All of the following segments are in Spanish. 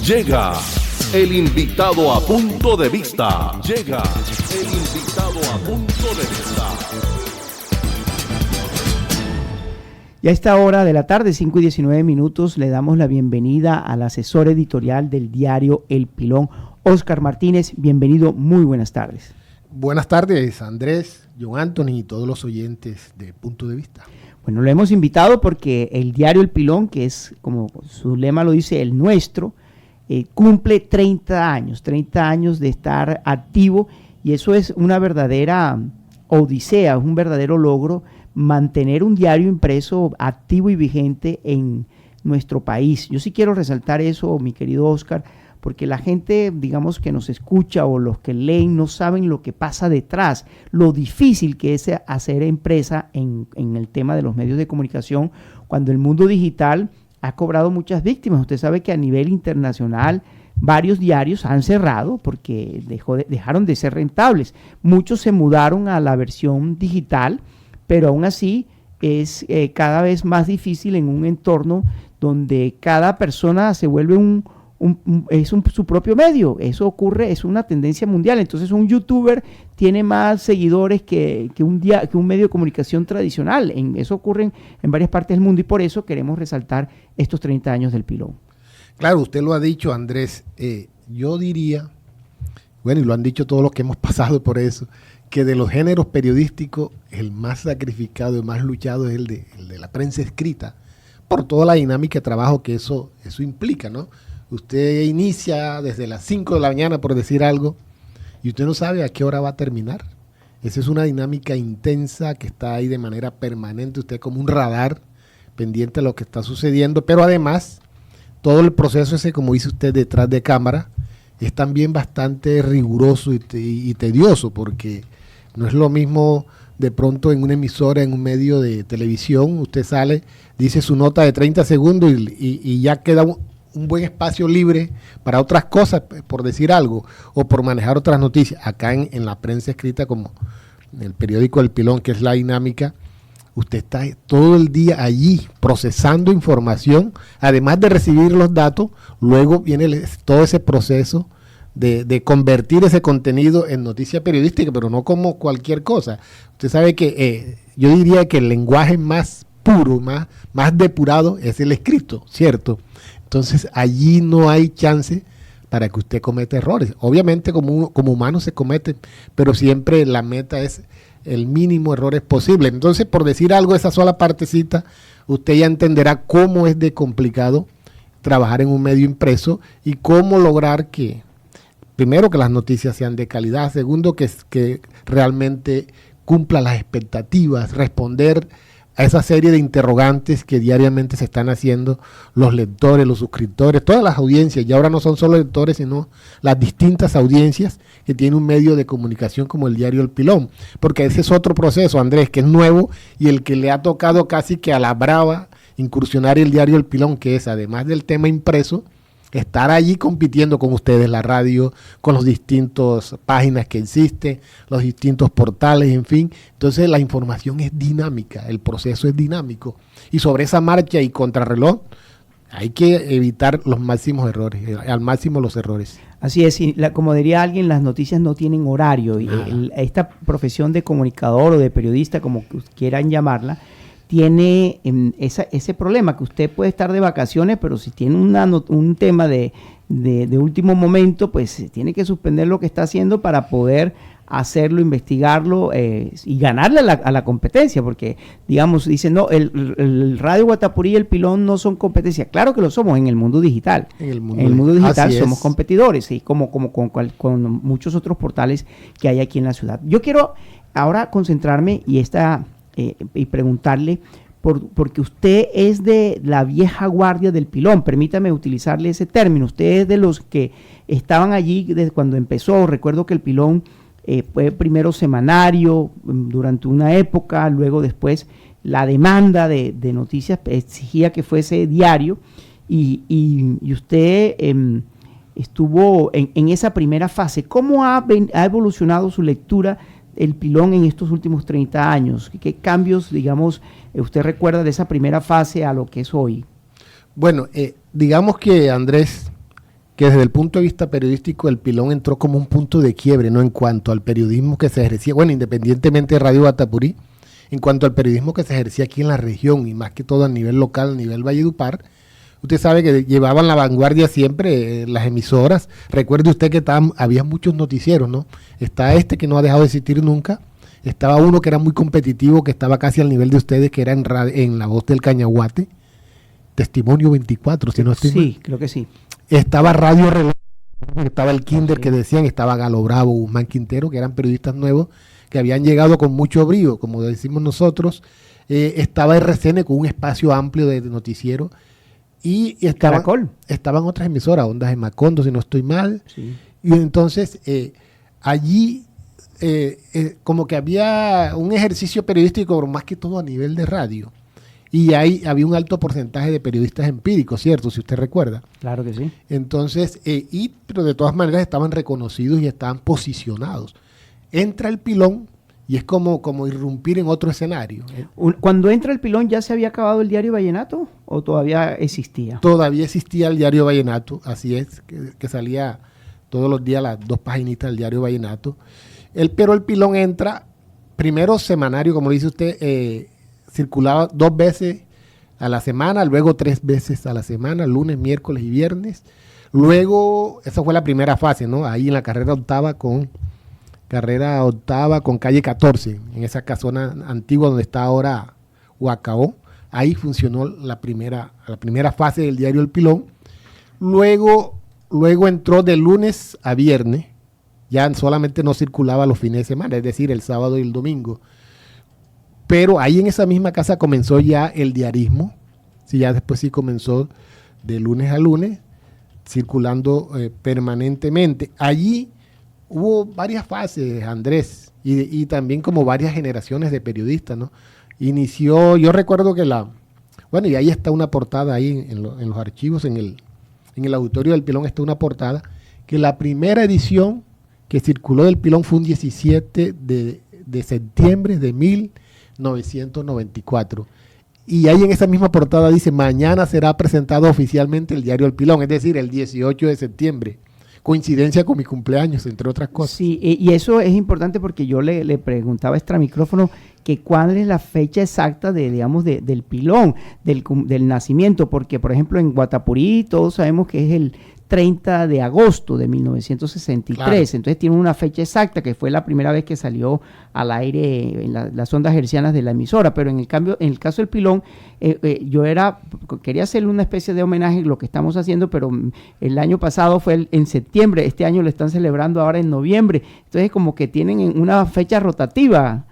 Llega el invitado a punto de vista. Llega el invitado a punto de vista. Y a esta hora de la tarde, 5:19, le damos la bienvenida al asesor editorial del diario El Pilón, Óscar Martínez. Bienvenido, muy buenas tardes. Buenas tardes, Andrés, John Anthony y todos los oyentes de Punto de Vista. Bueno, lo hemos invitado porque el diario El Pilón, que es, como su lema lo dice, el nuestro, cumple 30 años de estar activo, y eso es una verdadera odisea, es un verdadero logro mantener un diario impreso activo y vigente en nuestro país. Yo sí quiero resaltar eso, mi querido Óscar, porque la gente, digamos, que nos escucha o los que leen no saben lo que pasa detrás, lo difícil que es hacer empresa en el tema de los medios de comunicación, cuando el mundo digital ha cobrado muchas víctimas. Usted sabe que a nivel internacional varios diarios han cerrado porque dejaron de ser rentables. Muchos se mudaron a la versión digital, pero aún así es cada vez más difícil en un entorno donde cada persona se vuelve su propio medio. Eso ocurre, es una tendencia mundial. Entonces un youtuber tiene más seguidores que un medio de comunicación tradicional. Eso ocurre en varias partes del mundo, y por eso queremos resaltar estos 30 años del Pilón. Claro, usted lo ha dicho, Andrés. Yo diría, bueno, y lo han dicho todos los que hemos pasado por eso, que de los géneros periodísticos el más sacrificado y más luchado es el de la prensa escrita, por toda la dinámica de trabajo que eso implica, ¿no? Usted inicia desde las 5 de la mañana, por decir algo, y usted no sabe a qué hora va a terminar. Esa es una dinámica intensa que está ahí de manera permanente, usted como un radar pendiente de lo que está sucediendo, pero además todo el proceso ese, como dice usted, detrás de cámara, es también bastante riguroso y tedioso, porque no es lo mismo de pronto en una emisora, en un medio de televisión, usted sale, dice su nota de 30 segundos y ya queda un buen espacio libre para otras cosas, por decir algo, o por manejar otras noticias. Acá en la prensa escrita, como en el periódico El Pilón, que es la dinámica, usted está todo el día allí procesando información, además de recibir los datos. Luego viene todo ese proceso de convertir ese contenido en noticia periodística, pero no como cualquier cosa. Usted sabe que yo diría que el lenguaje más puro, más depurado es el escrito, ¿cierto? Entonces allí no hay chance para que usted cometa errores. Obviamente como humano se comete, pero siempre la meta es el mínimo errores posible. Entonces, por decir algo, esa sola partecita, usted ya entenderá cómo es de complicado trabajar en un medio impreso y cómo lograr que, primero, que las noticias sean de calidad, segundo, que realmente cumpla las expectativas, responder a esa serie de interrogantes que diariamente se están haciendo los lectores, los suscriptores, todas las audiencias. Y ahora no son solo lectores, sino las distintas audiencias que tiene un medio de comunicación como el diario El Pilón. Porque ese es otro proceso, Andrés, que es nuevo y el que le ha tocado casi que a la brava incursionar el diario El Pilón, que es, además del tema impreso, estar allí compitiendo con ustedes, la radio, con las distintas páginas que existen, los distintos portales, en fin. Entonces la información es dinámica, el proceso es dinámico. Y sobre esa marcha y contrarreloj hay que evitar los máximos errores, al máximo los errores. Así es, y como diría alguien, las noticias no tienen horario. Y esta profesión de comunicador o de periodista, como quieran llamarla, tiene ese problema, que usted puede estar de vacaciones, pero si tiene un tema de último momento, pues tiene que suspender lo que está haciendo para poder hacerlo, investigarlo y ganarle a la competencia, porque, digamos, dicen, no, el Radio Guatapurí y El Pilón no son competencia. Claro que lo somos en el mundo digital. En el mundo digital somos competidores, y como con muchos otros portales que hay aquí en la ciudad. Yo quiero ahora concentrarme y preguntarle, porque usted es de la vieja guardia del Pilón, permítame utilizarle ese término. Usted es de los que estaban allí desde cuando empezó. Recuerdo que el Pilón fue primero semanario durante una época, luego después la demanda de noticias exigía que fuese diario, y usted estuvo en esa primera fase. ¿Cómo ha evolucionado su lectura El Pilón en estos últimos 30 años? ¿Qué cambios, digamos, usted recuerda de esa primera fase a lo que es hoy? Bueno, digamos que, Andrés, que desde el punto de vista periodístico el Pilón entró como un punto de quiebre, ¿no? En cuanto al periodismo que se ejercía, bueno, independientemente de Radio Guatapurí, en cuanto al periodismo que se ejercía aquí en la región y más que todo a nivel local, a nivel Valledupar. Usted sabe que llevaban la vanguardia siempre las emisoras. Recuerde usted que había muchos noticieros, ¿no? Está este que no ha dejado de existir nunca. Estaba uno que era muy competitivo, que estaba casi al nivel de ustedes, que era en La Voz del Cañaguate. Testimonio 24, si no estoy mal. Sí, creo que sí. Estaba Radio Reloj, estaba el Kinder que decían, estaba Galo Bravo, Guzmán Quintero, que eran periodistas nuevos, que habían llegado con mucho brío, como decimos nosotros. Estaba RCN con un espacio amplio de noticiero. Y estaban otras emisoras, Ondas de Macondo, si no estoy mal. Sí. Y entonces allí como que había un ejercicio periodístico, pero más que todo a nivel de radio. Y ahí había un alto porcentaje de periodistas empíricos, ¿cierto? Si usted recuerda. Claro que sí. Entonces, pero de todas maneras estaban reconocidos y estaban posicionados. Entra el Pilón y es como irrumpir en otro escenario. Cuando entra el Pilón, ¿ya se había acabado el diario Vallenato o todavía existía? Todavía existía el diario Vallenato, así es, que salía todos los días las 2 paginitas del diario Vallenato. Pero el Pilón entra, primero semanario, como dice usted, circulaba 2 veces a la semana, luego 3 veces a la semana, lunes, miércoles y viernes. Luego, esa fue la primera fase, ¿no? Ahí en la carrera octava con calle 14, en esa casona antigua donde está ahora Huacaó. Ahí funcionó la primera fase del diario El Pilón. Luego entró de lunes a viernes, ya solamente no circulaba los fines de semana, es decir, el sábado y el domingo. Pero ahí en esa misma casa comenzó ya el diarismo, sí, ya después sí comenzó de lunes a lunes, circulando permanentemente. Allí hubo varias fases, Andrés, y también como varias generaciones de periodistas, ¿no? Inició, yo recuerdo que y ahí está una portada ahí en los archivos, en el auditorio del Pilón está una portada, que la primera edición que circuló del Pilón fue un 17 de septiembre de 1994. Y ahí en esa misma portada dice, mañana será presentado oficialmente el diario El Pilón, es decir, el 18 de septiembre. Coincidencia con mi cumpleaños, entre otras cosas. Sí, y eso es importante porque yo le preguntaba a extra micrófono que cuál es la fecha exacta del Pilón, del nacimiento, porque por ejemplo en Guatapurí todos sabemos que es el 30 de agosto de 1963, claro. Entonces tiene una fecha exacta que fue la primera vez que salió al aire en las ondas hercianas de la emisora, pero en el caso del Pilón, quería hacerle una especie de homenaje a lo que estamos haciendo, pero el año pasado fue en septiembre, este año lo están celebrando ahora en noviembre, entonces como que tienen una fecha rotativa.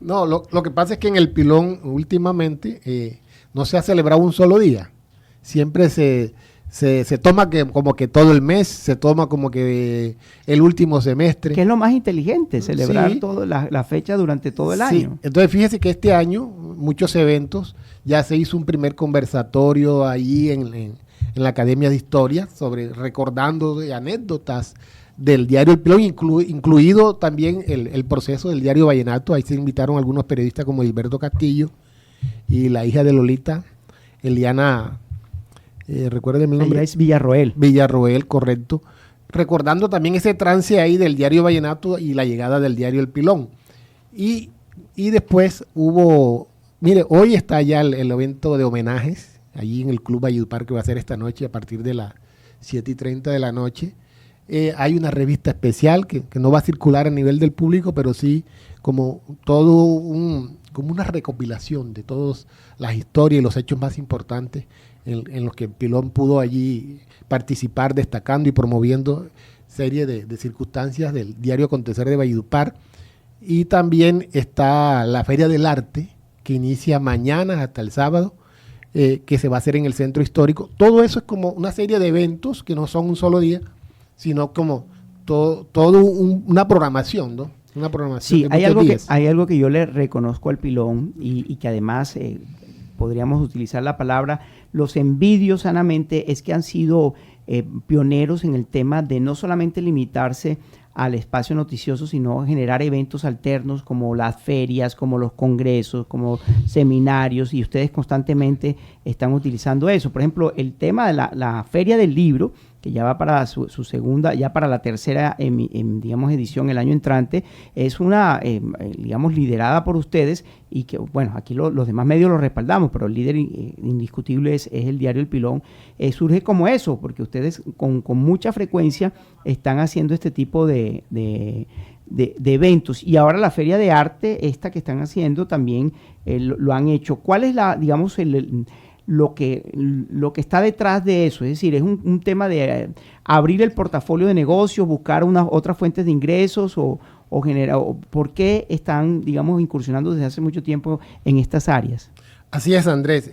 No, lo que pasa es que en el Pilón últimamente no se ha celebrado un solo día, siempre se toma como que todo el mes, se toma como que el último semestre. Que es lo más inteligente, celebrar la fecha durante todo el año. Entonces fíjese que este año, muchos eventos, ya se hizo un primer conversatorio ahí en la Academia de Historia, recordando anécdotas del diario El Pilón, incluido también el proceso del diario Vallenato. Ahí se invitaron algunos periodistas como Gilberto Castillo y la hija de Lolita, Eliana... recuérdeme el nombre. Ella es Villarroel. Villarroel, correcto. Recordando también ese trance ahí del diario Vallenato y la llegada del diario El Pilón. Y después hubo, mire, hoy está ya el evento de homenajes, allí en el Club Valledupar, que va a ser esta noche a partir de las 7:30 de la noche. Hay una revista especial que no va a circular a nivel del público, pero sí como como una recopilación de todas las historias y los hechos más importantes en los que el Pilón pudo allí participar, destacando y promoviendo serie de circunstancias del diario Acontecer de Valledupar. Y también está la Feria del Arte, que inicia mañana hasta el sábado, que se va a hacer en el Centro Histórico. Todo eso es como una serie de eventos que no son un solo día, sino como una programación, ¿no? Una programación sí, de muchos días. Hay algo que yo le reconozco al Pilón y que además podríamos utilizar la palabra, los envidio sanamente, es que han sido pioneros en el tema de no solamente limitarse al espacio noticioso, sino generar eventos alternos como las ferias, como los congresos, como seminarios, y ustedes constantemente están utilizando eso. Por ejemplo, el tema de la Feria del Libro, que ya va para su segunda, ya para la tercera, digamos, edición el año entrante, es una, digamos, liderada por ustedes y que, bueno, aquí los demás medios lo respaldamos, pero el líder indiscutible es el diario El Pilón. Surge como eso, porque ustedes con mucha frecuencia están haciendo este tipo de eventos, y ahora la feria de arte, esta que están haciendo, también lo han hecho. ¿Cuál es lo que está detrás de eso? Es decir, es un tema de abrir el portafolio de negocios, buscar otras fuentes de ingresos o generar, ¿por qué están, digamos, incursionando desde hace mucho tiempo en estas áreas? Así es, Andrés.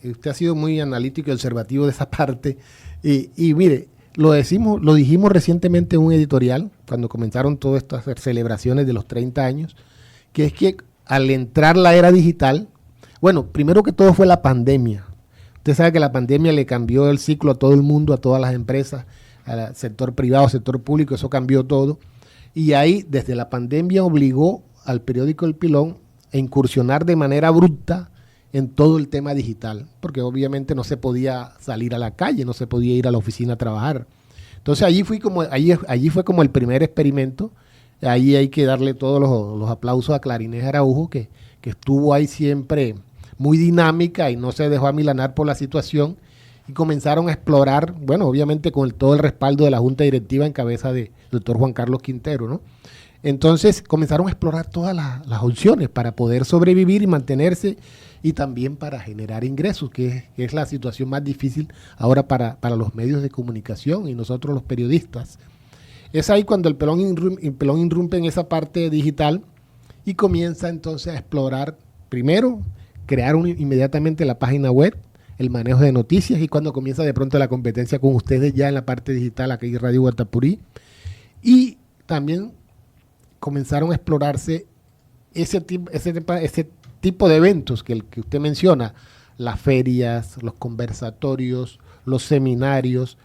Usted ha sido muy analítico y observativo de esa parte. Y mire, lo dijimos recientemente en un editorial, cuando comenzaron todas estas celebraciones de los 30 años, que es que al entrar la era digital, bueno, primero que todo fue la pandemia. Usted sabe que la pandemia le cambió el ciclo a todo el mundo, a todas las empresas, al sector privado, sector público, eso cambió todo. Y ahí, desde la pandemia, obligó al periódico El Pilón a incursionar de manera abrupta en todo el tema digital, porque obviamente no se podía salir a la calle, no se podía ir a la oficina a trabajar. Entonces allí fue como el primer experimento. Ahí hay que darle todos los aplausos a Clarinés Araujo, que estuvo ahí siempre muy dinámica y no se dejó amilanar por la situación, y comenzaron a explorar, bueno, obviamente con todo el respaldo de la Junta Directiva en cabeza de doctor Juan Carlos Quintero, ¿no? Entonces comenzaron a explorar todas las opciones para poder sobrevivir y mantenerse, y también para generar ingresos, que es la situación más difícil ahora para los medios de comunicación y nosotros los periodistas. Es ahí cuando el Pilón irrumpe en esa parte digital y comienza entonces a explorar, primero, crear inmediatamente la página web, el manejo de noticias, y cuando comienza de pronto la competencia con ustedes ya en la parte digital, aquí en Radio Guatapurí, y también comenzaron a explorarse ese tipo de eventos que usted menciona, las ferias, los conversatorios, los seminarios,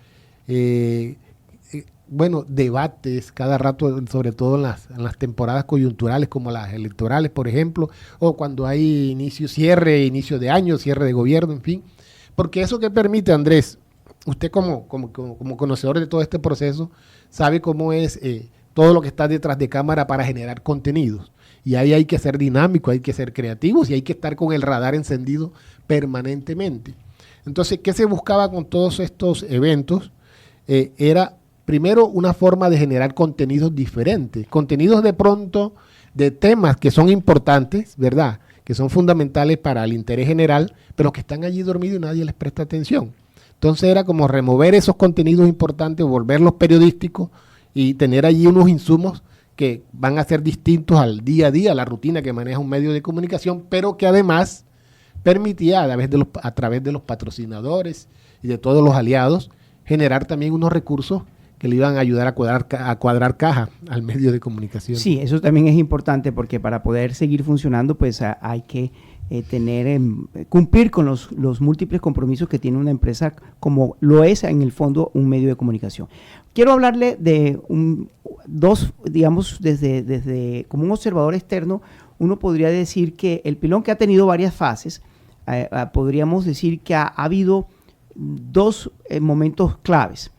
bueno, debates cada rato, sobre todo en las temporadas coyunturales como las electorales, por ejemplo, o cuando hay inicio de año, cierre de gobierno, en fin. Porque eso que permite, Andrés, usted como conocedor de todo este proceso, sabe cómo es todo lo que está detrás de cámara para generar contenidos. Y ahí hay que ser dinámico, hay que ser creativos y hay que estar con el radar encendido permanentemente. Entonces, ¿qué se buscaba con todos estos eventos? Era primero una forma de generar contenidos diferentes, contenidos de pronto de temas que son importantes, ¿verdad?, que son fundamentales para el interés general, pero que están allí dormidos y nadie les presta atención. Entonces era como remover esos contenidos importantes, volverlos periodísticos y tener allí unos insumos que van a ser distintos al día a día, a la rutina que maneja un medio de comunicación, pero que además permitía a través de los patrocinadores y de todos los aliados generar también unos recursos que le iban a ayudar a cuadrar caja al medio de comunicación. Sí, eso también es importante, porque para poder seguir funcionando, pues hay que cumplir con los múltiples compromisos que tiene una empresa, como lo es en el fondo un medio de comunicación. Quiero hablarle de digamos, desde como un observador externo, uno podría decir que El Pilón, que ha tenido varias fases, podríamos decir que ha habido dos momentos claves.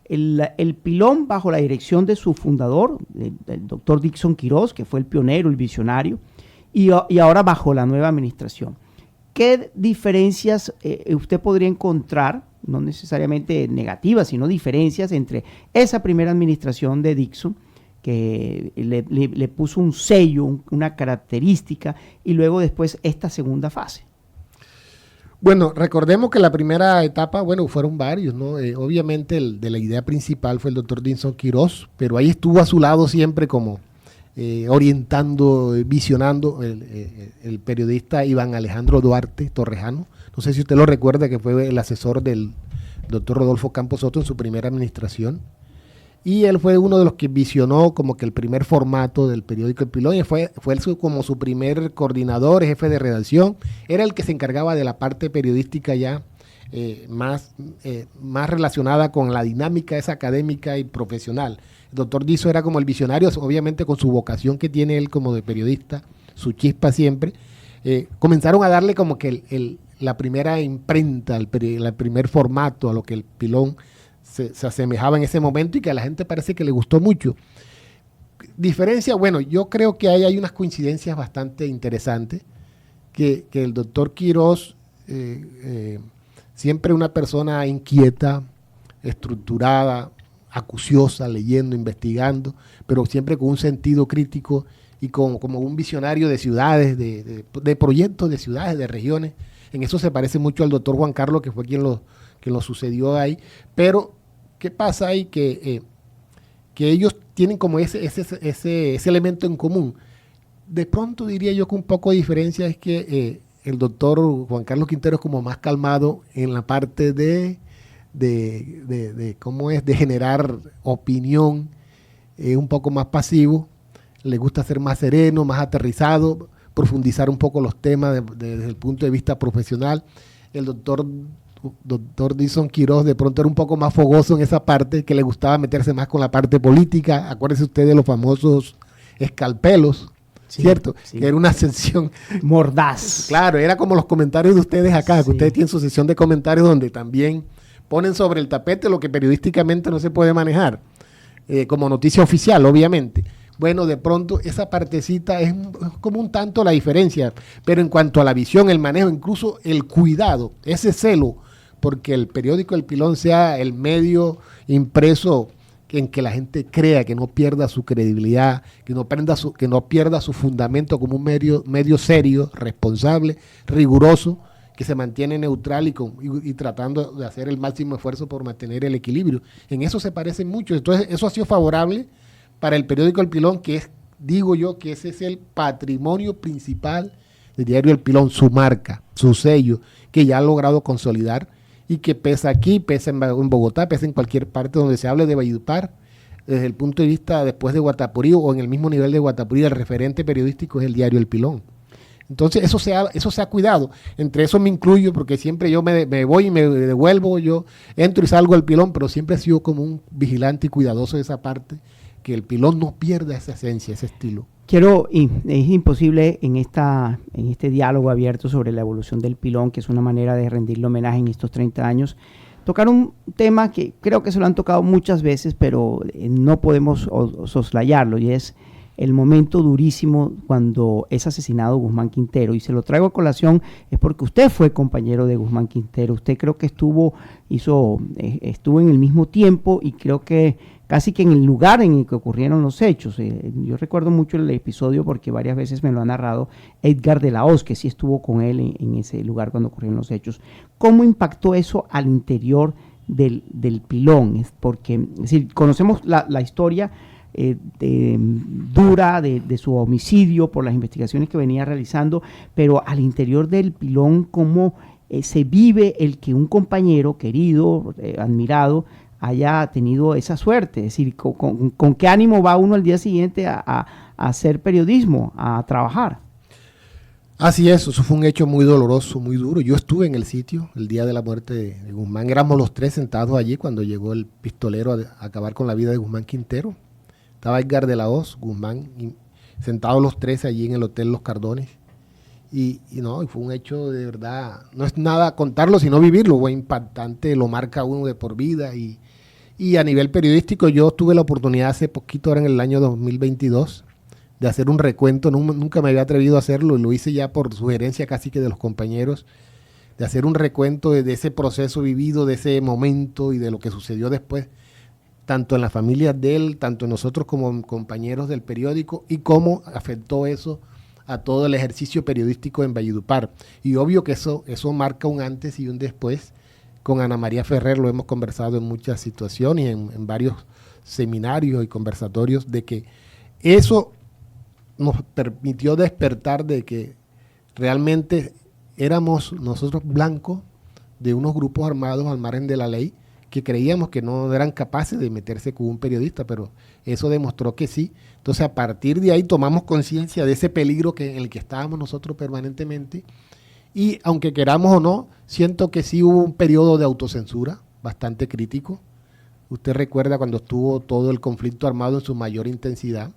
El Pilón, bajo la dirección de su fundador, el doctor Dixon Quiroz, que fue el pionero, el visionario, y ahora bajo la nueva administración. ¿Qué diferencias usted podría encontrar, no necesariamente negativas, sino diferencias entre esa primera administración de Dixon, que le puso un sello, una característica, y luego después esta segunda fase? Bueno, recordemos que la primera etapa, bueno, fueron varios, ¿no? Obviamente de la idea principal fue el doctor Dixon Quiroz, pero ahí estuvo a su lado siempre como orientando, visionando el periodista Iván Alejandro Duarte Torrejano. No sé si usted lo recuerda, que fue el asesor del doctor Rodolfo Campos Soto en su primera administración. Y él fue uno de los que visionó como que el primer formato del periódico El Pilón, y fue como su primer coordinador, jefe de redacción. Era el que se encargaba de la parte periodística ya más relacionada con la dinámica esa académica y profesional. El doctor Dizo era como el visionario, obviamente con su vocación que tiene él como de periodista, su chispa siempre. Comenzaron a darle como que la primera imprenta, el primer formato a lo que El Pilón se asemejaba en ese momento y que a la gente parece que le gustó mucho. Diferencia, bueno, yo creo que hay unas coincidencias bastante interesantes, que el doctor Quirós, siempre una persona inquieta, estructurada, acuciosa, leyendo, investigando, pero siempre con un sentido crítico y como un visionario de ciudades, de proyectos de ciudades, de regiones. En eso se parece mucho al doctor Juan Carlos, que fue quien lo sucedió ahí. Pero, ¿qué pasa ahí? Que ellos tienen como ese elemento en común. De pronto diría yo que un poco de diferencia es que el doctor Juan Carlos Quintero es como más calmado en la parte de cómo es, de generar opinión, un poco más pasivo, le gusta ser más sereno, más aterrizado, profundizar un poco los temas desde el punto de vista profesional. El doctor Dixon Quirós de pronto era un poco más fogoso en esa parte, que le gustaba meterse más con la parte política. Acuérdese usted de los famosos escalpelos, sí, ¿cierto? Sí. Que era una sección mordaz. Claro, era como los comentarios de ustedes acá, sí, que ustedes tienen su sección de comentarios donde también ponen sobre el tapete lo que periodísticamente no se puede manejar, como noticia oficial, obviamente. Bueno, de pronto esa partecita es como un tanto la diferencia, pero en cuanto a la visión, el manejo, incluso el cuidado, ese celo, porque el periódico El Pilón sea el medio impreso en que la gente crea, que no pierda su credibilidad, que no pierda su fundamento como un medio serio, responsable, riguroso, que se mantiene neutral y tratando de hacer el máximo esfuerzo por mantener el equilibrio. En eso se parecen mucho. Entonces, eso ha sido favorable para el periódico El Pilón, que es, digo yo, que ese es el patrimonio principal del diario El Pilón, su marca, su sello, que ya ha logrado consolidar y que pesa aquí, pesa en Bogotá, pesa en cualquier parte donde se hable de Valledupar. Desde el punto de vista después de Guatapurí o en el mismo nivel de Guatapurí, el referente periodístico es el diario El Pilón. Entonces eso se ha cuidado. Entre eso me incluyo, porque siempre yo me voy y me devuelvo, yo entro y salgo del Pilón, pero siempre he sido como un vigilante y cuidadoso de esa parte, que el Pilón no pierda esa esencia, ese estilo. Es imposible en este diálogo abierto sobre la evolución del Pilón, que es una manera de rendirle homenaje en estos 30 años, tocar un tema que creo que se lo han tocado muchas veces, pero no podemos soslayarlo, y es el momento durísimo cuando es asesinado Guzmán Quintero. Y se lo traigo a colación es porque usted fue compañero de Guzmán Quintero. Usted creo que estuvo en el mismo tiempo y creo que casi que en el lugar en el que ocurrieron los hechos. Yo recuerdo mucho el episodio porque varias veces me lo ha narrado Edgar de la Hoz, que sí estuvo con él en ese lugar cuando ocurrieron los hechos. ¿Cómo impactó eso al interior del Pilón? Porque, es decir, conocemos la historia dura de su homicidio por las investigaciones que venía realizando, pero al interior del Pilón, ¿cómo se vive el que un compañero querido, admirado, haya tenido esa suerte? Es decir, ¿con qué ánimo va uno al día siguiente a hacer periodismo, a trabajar? Así es, eso fue un hecho muy doloroso, muy duro. Yo estuve en el sitio el día de la muerte de Guzmán. Éramos los tres sentados allí cuando llegó el pistolero a acabar con la vida de Guzmán Quintero. Estaba Edgar de la Hoz, Guzmán, sentados los tres allí en el Hotel Los Cardones. Y fue un hecho de verdad, no es nada contarlo, sino vivirlo. Fue impactante, lo marca uno de por vida. Y a nivel periodístico, yo tuve la oportunidad hace poquito, ahora en el año 2022, de hacer un recuento. Nunca me había atrevido a hacerlo, y lo hice ya por sugerencia casi que de los compañeros, de hacer un recuento de ese proceso vivido, de ese momento y de lo que sucedió después, tanto en la familia de él, tanto en nosotros como compañeros del periódico, y cómo afectó eso a todo el ejercicio periodístico en Valledupar. Y obvio que eso marca un antes y un después. Con Ana María Ferrer lo hemos conversado en muchas situaciones, en varios seminarios y conversatorios, de que eso nos permitió despertar de que realmente éramos nosotros blancos de unos grupos armados al margen de la ley, que creíamos que no eran capaces de meterse con un periodista, pero eso demostró que sí. Entonces, a partir de ahí tomamos conciencia de ese peligro en el que estábamos nosotros permanentemente, y aunque queramos o no, siento que sí hubo un periodo de autocensura bastante crítico. Usted recuerda cuando estuvo todo el conflicto armado en su mayor intensidad,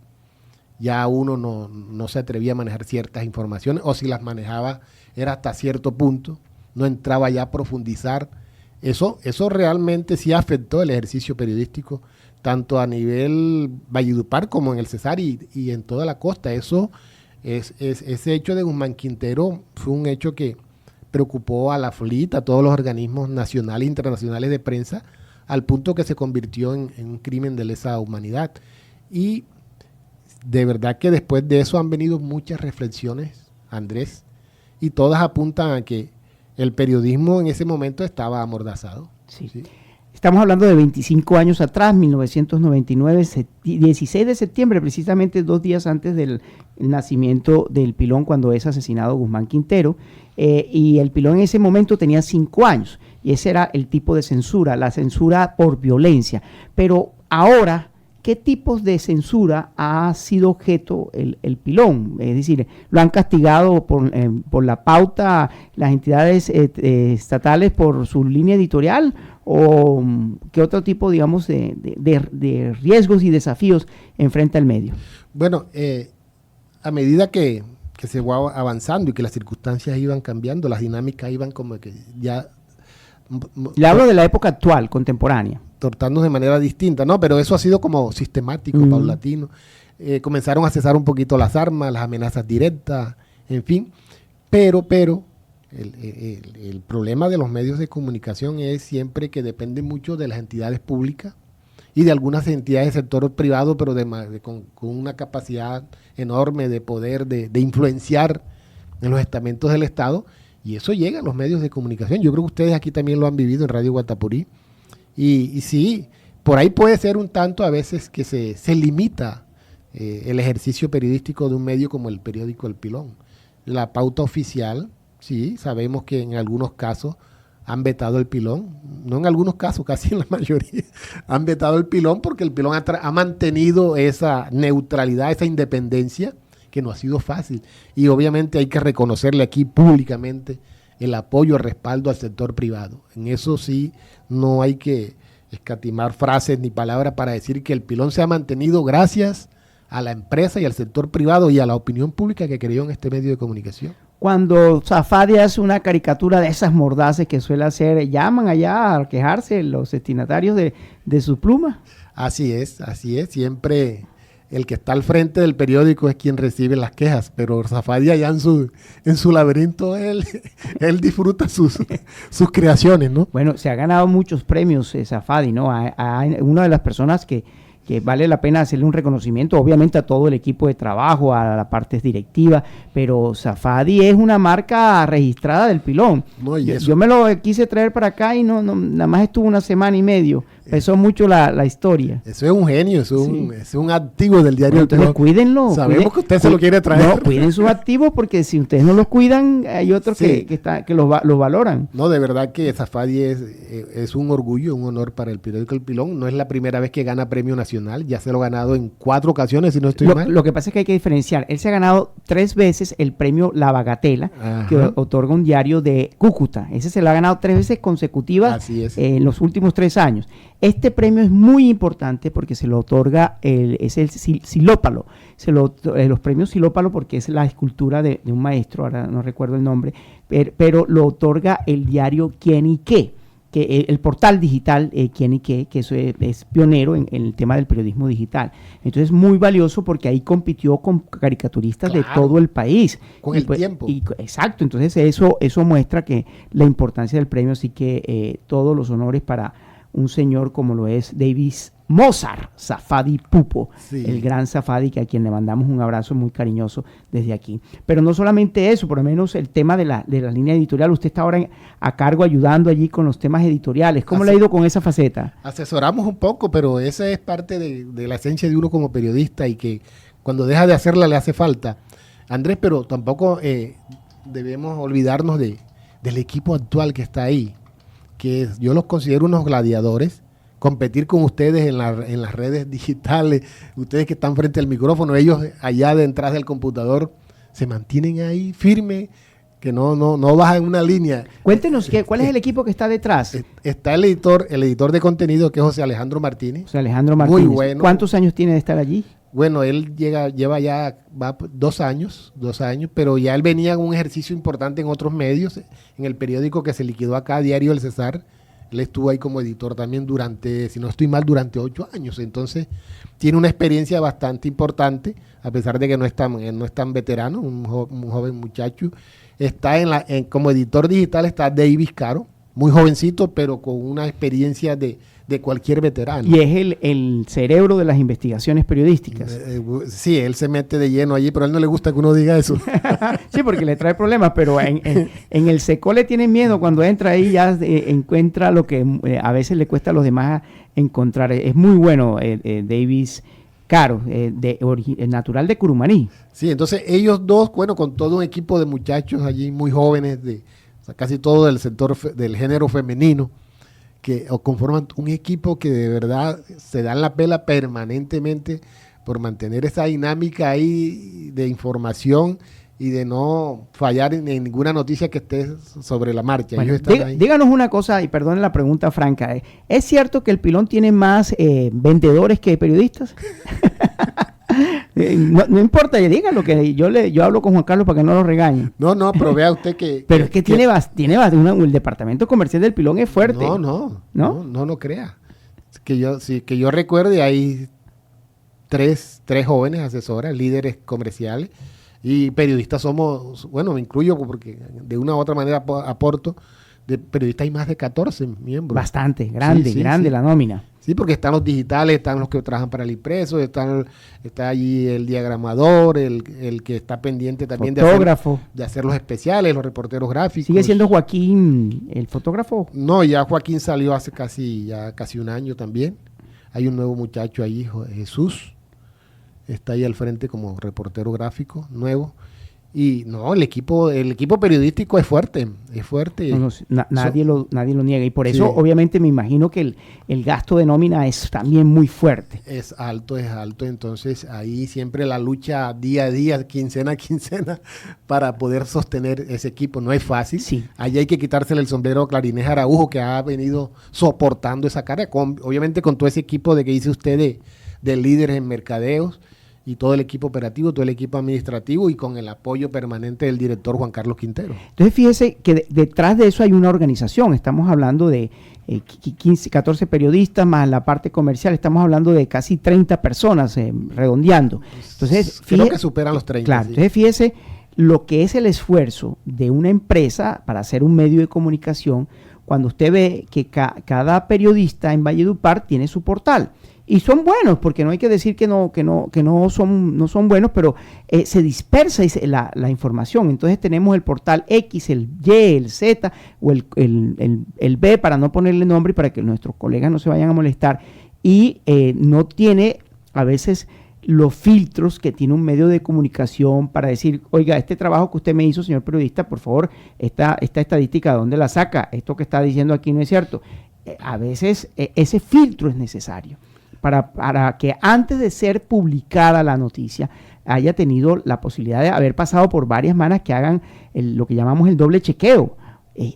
ya uno no se atrevía a manejar ciertas informaciones, o si las manejaba era hasta cierto punto, no entraba ya a profundizar Eso realmente sí afectó el ejercicio periodístico, tanto a nivel Valledupar como en el Cesar y en toda la costa. Ese hecho de Guzmán Quintero fue un hecho que preocupó a la FLIT, a todos los organismos nacionales e internacionales de prensa, al punto que se convirtió en un crimen de lesa humanidad. Y de verdad que después de eso han venido muchas reflexiones, Andrés, y todas apuntan a que el periodismo en ese momento estaba amordazado. Sí. ¿Sí? Estamos hablando de 25 años atrás, 1999, 16 de septiembre, precisamente 2 días antes del nacimiento del Pilón, cuando es asesinado Guzmán Quintero, y el Pilón en ese momento tenía 5 años, y ese era el tipo de censura, la censura por violencia. Pero ahora, ¿qué tipos de censura ha sido objeto el Pilón? Es decir, ¿lo han castigado por la pauta las entidades estatales por su línea editorial? ¿O qué otro tipo, digamos, de riesgos y desafíos enfrenta el medio? Bueno, a medida que se va avanzando y que las circunstancias iban cambiando, las dinámicas iban como que ya... Le hablo de la época actual, contemporánea. Tortarnos de manera distinta, ¿no? Pero eso ha sido como sistemático, paulatino. Comenzaron a cesar un poquito las armas, las amenazas directas, en fin. Pero el problema de los medios de comunicación es siempre que depende mucho de las entidades públicas y de algunas entidades del sector privado, pero con una capacidad enorme de poder, de influenciar en los estamentos del Estado, y eso llega a los medios de comunicación. Yo creo que ustedes aquí también lo han vivido en Radio Guatapurí, y sí, por ahí puede ser un tanto a veces que se limita el ejercicio periodístico de un medio como el periódico El Pilón. La pauta oficial, sí, sabemos que en algunos casos han vetado el Pilón, no en algunos casos, casi en la mayoría, han vetado el Pilón porque el Pilón ha mantenido esa neutralidad, esa independencia, que no ha sido fácil. Y obviamente hay que reconocerle aquí públicamente el apoyo, el respaldo al sector privado. En eso sí, no hay que escatimar frases ni palabras para decir que el Pilón se ha mantenido gracias a la empresa y al sector privado y a la opinión pública que creyó en este medio de comunicación. Cuando Safadi hace una caricatura de esas mordaces que suele hacer, llaman allá a quejarse los destinatarios de su pluma. Así es, siempre el que está al frente del periódico es quien recibe las quejas, pero Safadi allá en su laberinto, él disfruta sus creaciones, ¿no? Bueno, se ha ganado muchos premios Safadi, ¿no? Una de las personas que vale la pena hacerle un reconocimiento, obviamente a todo el equipo de trabajo, a la parte directiva, pero Safadi es una marca registrada del Pilón. No, yo me lo quise traer para acá y no nada más estuvo 1 semana y medio. Pesó mucho la historia. Eso es un genio, es un activo del diario. Entonces cuídenlo. Sabemos que usted se lo quiere traer. No, cuiden sus activos porque si ustedes no los cuidan, hay otros que los valoran. No, de verdad que Safadi es un orgullo, un honor para el periódico El Pilón. No es la primera vez que gana premio nacional, ya se lo ha ganado en 4 ocasiones, si no estoy mal. Lo que pasa es que hay que diferenciar. Él se ha ganado 3 veces el premio La Bagatela, que otorga un diario de Cúcuta. Ese se lo ha ganado 3 veces consecutivas en los últimos 3 años. Este premio es muy importante porque se lo otorga es el Silópalo. Los premios Silópalo porque es la escultura de un maestro, ahora no recuerdo el nombre, pero lo otorga el diario Quién y Qué, que el portal digital Quién y Qué, que eso es pionero en el tema del periodismo digital. Entonces es muy valioso porque ahí compitió con caricaturistas de todo el país. Con el tiempo. Exacto, entonces eso muestra que la importancia del premio, así que todos los honores para un señor como lo es Davis Mozart Safadi Pupo, el gran Safadi, que a quien le mandamos un abrazo muy cariñoso desde aquí. Pero no solamente eso, por lo menos el tema de la línea editorial, usted está ahora a cargo ayudando allí con los temas editoriales. ¿Cómo le ha ido con esa faceta? Asesoramos un poco, pero esa es parte de la esencia de uno como periodista y que cuando deja de hacerla le hace falta. Andrés, pero tampoco debemos olvidarnos del equipo actual que está ahí, que yo los considero unos gladiadores. Competir con ustedes en las redes digitales, ustedes que están frente al micrófono, ellos allá detrás del computador se mantienen ahí firmes, que no bajan una línea. Cuéntenos, ¿cuál es el equipo que está detrás? Está el editor de contenido, que es José Alejandro Martínez. José Alejandro Martínez. Muy bueno. ¿Cuántos años tiene de estar allí? Bueno, él lleva ya 2 años, pero ya él venía con un ejercicio importante en otros medios, en el periódico que se liquidó acá, Diario El Cesar, Él estuvo ahí como editor también durante, si no estoy mal, durante 8 años. Entonces, tiene una experiencia bastante importante, a pesar de que no es tan veterano, un joven muchacho. Está como editor digital está Davis Caro, muy jovencito, pero con una experiencia de cualquier veterano. Y es el cerebro de las investigaciones periodísticas. Sí, él se mete de lleno allí, pero a él no le gusta que uno diga eso. Sí, porque le trae problemas, pero en el SECO le tienen miedo cuando entra ahí, ya encuentra lo que a veces le cuesta a los demás encontrar. Es muy bueno Davis Caro, natural de Curumaní. Sí, entonces ellos dos, bueno, con todo un equipo de muchachos allí muy jóvenes, o sea, casi todo del sector del género femenino, que conforman un equipo que de verdad se dan la pela permanentemente por mantener esa dinámica ahí de información y de no fallar en ninguna noticia que esté sobre la marcha. Bueno, Ellos están ahí. Díganos una cosa, y perdone la pregunta franca. ¿Es cierto que el Pilón tiene más vendedores que periodistas? No importa, dígalo, que yo hablo con Juan Carlos para que no lo regañe. No, pero vea usted que... Pero es que tiene el departamento comercial del Pilón es fuerte. No crea. Que yo recuerde, hay tres jóvenes asesoras, líderes comerciales y periodistas somos, bueno, me incluyo porque de una u otra manera aporto, de periodistas hay más de 14 miembros. Bastante, grande sí. la nómina. Sí, porque están los digitales, están los que trabajan para el impreso, está allí el diagramador, el que está pendiente también fotógrafo, de hacer los especiales, los reporteros gráficos. ¿Sigue siendo Joaquín el fotógrafo? No, ya Joaquín salió hace casi un año también. Hay un nuevo muchacho ahí, Jesús, está ahí al frente como reportero gráfico nuevo. Y no, el equipo periodístico es fuerte. Nadie lo niega. Y por eso, obviamente, me imagino que el gasto de nómina es también muy fuerte. Es alto. Entonces, ahí siempre la lucha día a día, quincena a quincena, para poder sostener ese equipo. No es fácil. Sí. Allí hay que quitársele el sombrero a Clarinés Araujo, que ha venido soportando esa carga. Obviamente, con todo ese equipo de que dice usted de líderes en mercadeos, y todo el equipo operativo, todo el equipo administrativo y con el apoyo permanente del director Juan Carlos Quintero. Entonces fíjese que detrás de eso hay una organización, estamos hablando de 14 periodistas más la parte comercial, estamos hablando de casi 30 personas redondeando. Entonces, creo que superan los 30. Claro, sí. Entonces fíjese lo que es el esfuerzo de una empresa para hacer un medio de comunicación cuando usted ve que cada periodista en Valledupar tiene su portal. Y son buenos, porque no hay que decir que no son buenos, pero se dispersa la información. Entonces tenemos el portal X, el Y, el Z o el B, para no ponerle nombre y para que nuestros colegas no se vayan a molestar. Y no tiene a veces los filtros que tiene un medio de comunicación para decir, oiga, este trabajo que usted me hizo, señor periodista, por favor, esta estadística, ¿de dónde la saca? Esto que está diciendo aquí no es cierto. A veces ese filtro es necesario. Para que antes de ser publicada la noticia haya tenido la posibilidad de haber pasado por varias manos que hagan lo que llamamos el doble chequeo.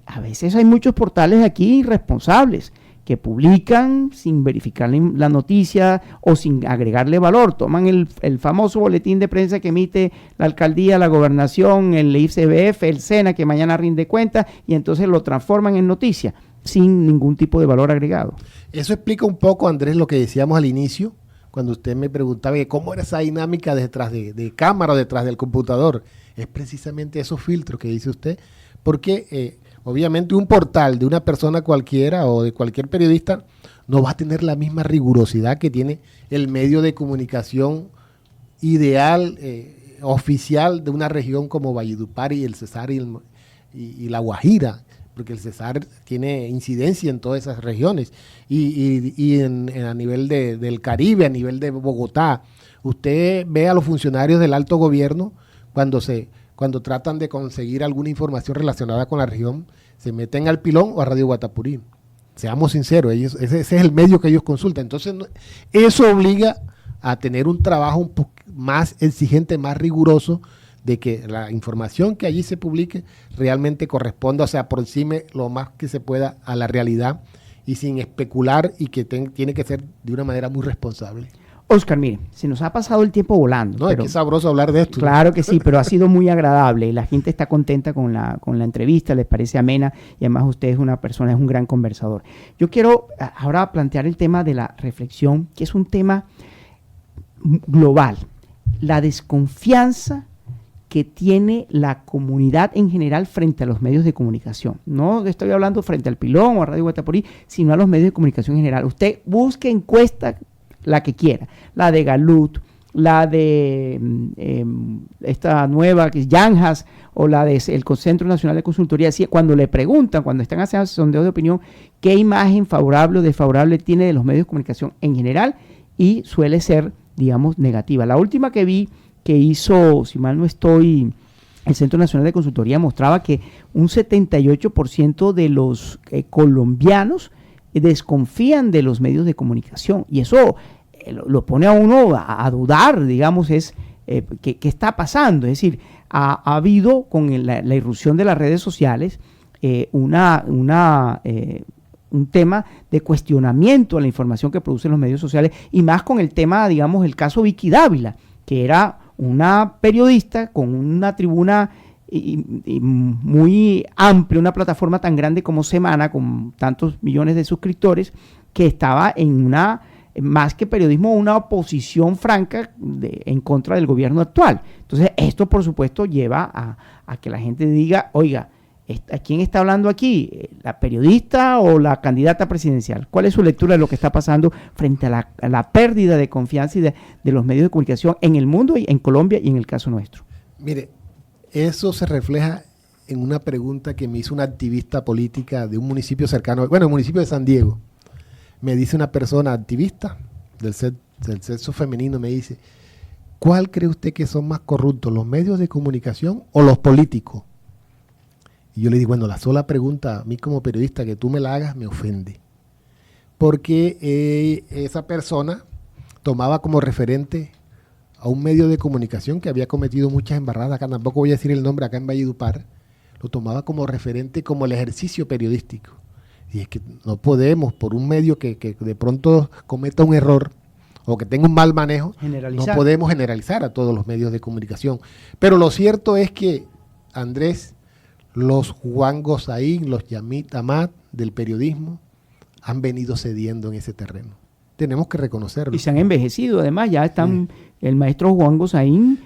A veces hay muchos portales aquí irresponsables que publican sin verificar la noticia o sin agregarle valor. Toman el famoso boletín de prensa que emite la alcaldía, la gobernación, el ICBF, el SENA, que mañana rinde cuenta, y entonces lo transforman en noticia sin ningún tipo de valor agregado. Eso explica un poco, Andrés, lo que decíamos al inicio, cuando usted me preguntaba cómo era esa dinámica detrás de cámara o detrás del computador. Es precisamente esos filtros que dice usted, porque obviamente un portal de una persona cualquiera o de cualquier periodista no va a tener la misma rigurosidad que tiene el medio de comunicación ideal, oficial de una región como Valledupar y el Cesar y La Guajira, porque el Cesar tiene incidencia en todas esas regiones y a nivel del Caribe, a nivel de Bogotá. Usted ve a los funcionarios del alto gobierno cuando tratan de conseguir alguna información relacionada con la región, se meten al Pilón o a Radio Guatapurí. Seamos sinceros, ese es el medio que ellos consultan. Entonces, eso obliga a tener un trabajo un poco más exigente, más riguroso, de que la información que allí se publique realmente corresponda o se aproxime lo más que se pueda a la realidad y sin especular, y que tiene que ser de una manera muy responsable. Oscar, mire, se nos ha pasado el tiempo volando. No, pero es que sabroso hablar de esto. Claro que sí, pero ha sido muy agradable. La gente está contenta con la entrevista, les parece amena y además usted es una persona, es un gran conversador. Yo quiero ahora plantear el tema de la reflexión, que es un tema global. La desconfianza que tiene la comunidad en general frente a los medios de comunicación. No estoy hablando frente al Pilón o a Radio Guatapurí, sino a los medios de comunicación en general. Usted busque encuesta la que quiera, la de Galut, la de esta nueva que es Yanjas o la del Centro Nacional de Consultoría. Cuando le preguntan, cuando están haciendo sondeos de opinión, qué imagen favorable o desfavorable tiene de los medios de comunicación en general, y suele ser, digamos, negativa. La última que vi que hizo, si mal no estoy, el Centro Nacional de Consultoría mostraba que un 78% de los colombianos desconfían de los medios de comunicación, y eso lo pone a uno a dudar, digamos, ¿qué está pasando? Es decir, ha habido con la irrupción de las redes sociales un tema de cuestionamiento a la información que producen los medios sociales, y más con el tema, digamos, el caso Vicky Dávila, que era una periodista con una tribuna y muy amplia, una plataforma tan grande como Semana, con tantos millones de suscriptores, que estaba en una, más que periodismo, una oposición franca en contra del gobierno actual. Entonces, esto por supuesto lleva a que la gente diga, oiga, ¿a quién está hablando aquí? ¿La periodista o la candidata presidencial? ¿Cuál es su lectura de lo que está pasando frente a la pérdida de confianza y de los medios de comunicación en el mundo, y en Colombia y en el caso nuestro? Mire, eso se refleja en una pregunta que me hizo una activista política de un municipio cercano, bueno, el municipio de San Diego. Me dice una persona activista del sexo femenino, me dice, ¿cuál cree usted que son más corruptos, los medios de comunicación o los políticos? Y yo le digo, bueno, la sola pregunta a mí como periodista que tú me la hagas me ofende. Porque esa persona tomaba como referente a un medio de comunicación que había cometido muchas embarradas, acá tampoco voy a decir el nombre, acá en Valledupar, lo tomaba como referente como el ejercicio periodístico. Y es que no podemos, por un medio que de pronto cometa un error o que tenga un mal manejo, no podemos generalizar a todos los medios de comunicación. Pero lo cierto es que, Andrés, los Juan Gozaín, los Yamit Amat del periodismo han venido cediendo en ese terreno. Tenemos que reconocerlo. Y se han envejecido, además, ya están, el maestro Juan Gozaín,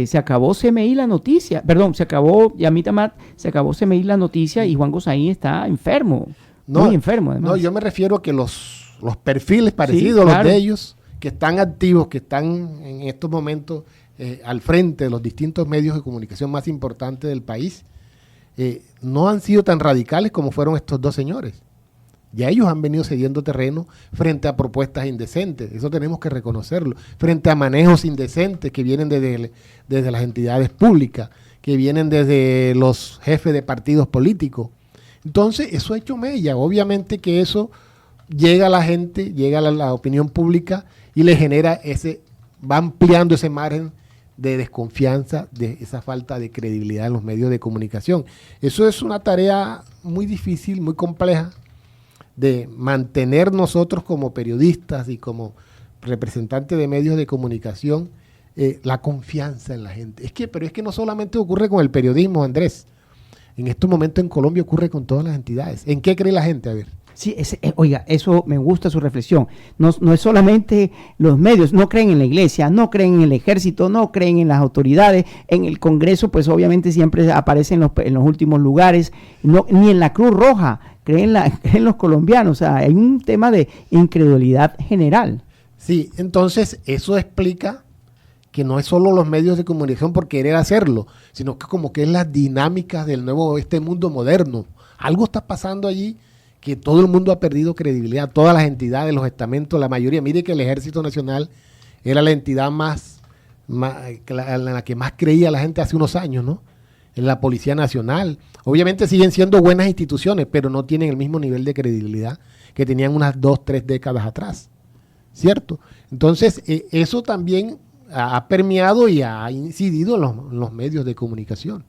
se acabó CMI la noticia, perdón, se acabó Yamit Amat, se acabó CMI la noticia y Juan Gozaín está enfermo, muy enfermo además. No, yo me refiero a que los perfiles parecidos, sí, claro, los de ellos, que están activos, que están en estos momentos al frente de los distintos medios de comunicación más importantes del país, no han sido tan radicales como fueron estos dos señores. Ya ellos han venido cediendo terreno frente a propuestas indecentes, eso tenemos que reconocerlo, frente a manejos indecentes que vienen desde las entidades públicas, que vienen desde los jefes de partidos políticos. Entonces, eso ha hecho mella. Obviamente que eso llega a la gente, llega a la opinión pública y le genera va ampliando ese margen de desconfianza, de esa falta de credibilidad en los medios de comunicación. Eso es una tarea muy difícil, muy compleja, de mantener nosotros como periodistas y como representantes de medios de comunicación la confianza en la gente. Pero es que no solamente ocurre con el periodismo, Andrés. En estos momentos en Colombia ocurre con todas las entidades. ¿En qué cree la gente? A ver. Sí, oiga, eso me gusta su reflexión. No es solamente los medios, no creen en la iglesia, no creen en el ejército, no creen en las autoridades, en el Congreso, pues obviamente siempre aparecen en los últimos lugares, ni en la Cruz Roja, creen los colombianos. O sea, hay un tema de incredulidad general. Sí, entonces eso explica que no es solo los medios de comunicación por querer hacerlo, sino que como que es las dinámicas del este mundo moderno. Algo está pasando allí que todo el mundo ha perdido credibilidad, todas las entidades, los estamentos, la mayoría. Mire que el Ejército Nacional era la entidad en la que más creía la gente hace unos años, ¿no? En la Policía Nacional. Obviamente siguen siendo buenas instituciones, pero no tienen el mismo nivel de credibilidad que tenían unas 2, 3 décadas atrás, ¿cierto? Entonces, eso también ha permeado y ha incidido en los medios de comunicación.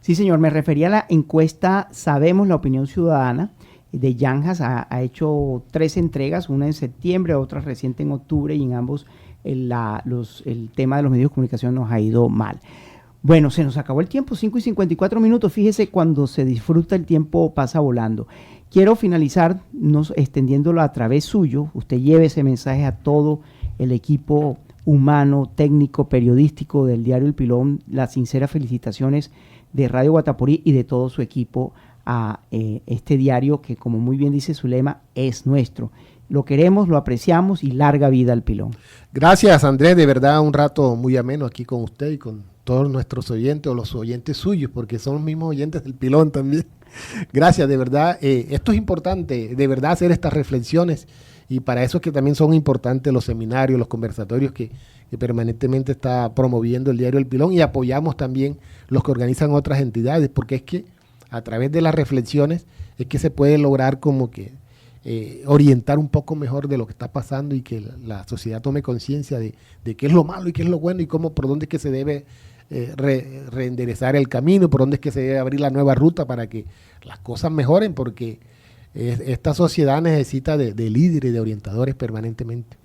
Sí, señor, me refería a la encuesta Sabemos, la opinión ciudadana, de Yanjas. Ha hecho 3 entregas, una en septiembre, otra reciente en octubre, y en ambos el tema de los medios de comunicación nos ha ido mal. Bueno, se nos acabó el tiempo, 5:54 minutos. Fíjese, cuando se disfruta el tiempo pasa volando. Quiero finalizar extendiéndolo a través suyo. Usted lleve ese mensaje a todo el equipo humano, técnico, periodístico del diario El Pilón. Las sinceras felicitaciones de Radio Guatapurí y de todo su equipo a este diario que, como muy bien dice su lema, es nuestro. Lo queremos, lo apreciamos y larga vida al Pilón. Gracias, Andrés, de verdad un rato muy ameno aquí con usted y con todos nuestros oyentes o los oyentes suyos, porque son los mismos oyentes del Pilón también. Gracias, de verdad. Esto es importante, de verdad, hacer estas reflexiones, y para eso es que también son importantes los seminarios, los conversatorios que permanentemente está promoviendo el diario El Pilón, y apoyamos también los que organizan otras entidades, porque es que a través de las reflexiones es que se puede lograr como que orientar un poco mejor de lo que está pasando, y que la sociedad tome conciencia de qué es lo malo y qué es lo bueno, y cómo, por dónde es que se debe reenderezar el camino, por dónde es que se debe abrir la nueva ruta para que las cosas mejoren, porque esta sociedad necesita de líderes, de orientadores permanentemente.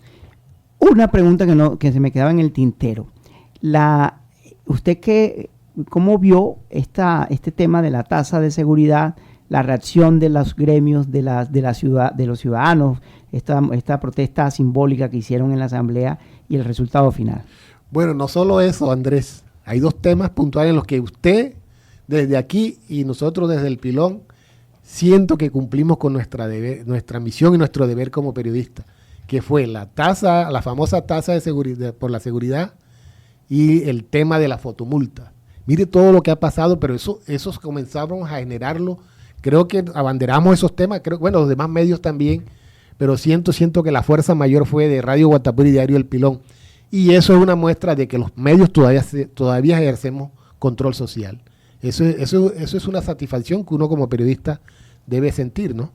Una pregunta que se me quedaba en el tintero. ¿Usted cómo vio este tema de la tasa de seguridad, la reacción de los gremios de la ciudad, de los ciudadanos, esta protesta simbólica que hicieron en la asamblea y el resultado final? Bueno, no solo eso, Andrés. Hay 2 temas puntuales en los que usted desde aquí y nosotros desde el Pilón siento que cumplimos con nuestra misión y nuestro deber como periodistas, que fue la famosa tasa de seguridad por la seguridad y el tema de la fotomulta. Mire todo lo que ha pasado, pero esos comenzamos a generarlo. Creo que abanderamos esos temas, los demás medios también, pero siento que la fuerza mayor fue de Radio Guatapurí y Diario El Pilón. Y eso es una muestra de que los medios todavía ejercemos control social. Eso es una satisfacción que uno como periodista debe sentir, ¿no?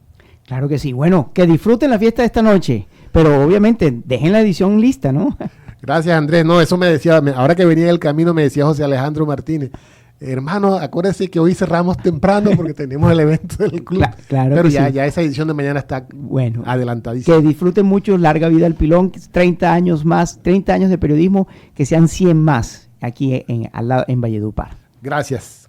Claro que sí. Bueno, que disfruten la fiesta de esta noche, pero obviamente dejen la edición lista, ¿no? Gracias, Andrés. No, eso me decía, ahora que venía en el camino me decía José Alejandro Martínez: hermano, acuérdense que hoy cerramos temprano porque tenemos el evento del club. Claro, pero ya esa edición de mañana está adelantadísima. Que disfruten mucho, larga vida al Pilón, 30 años más, 30 años de periodismo, que sean 100 más aquí en Valledupar. Gracias.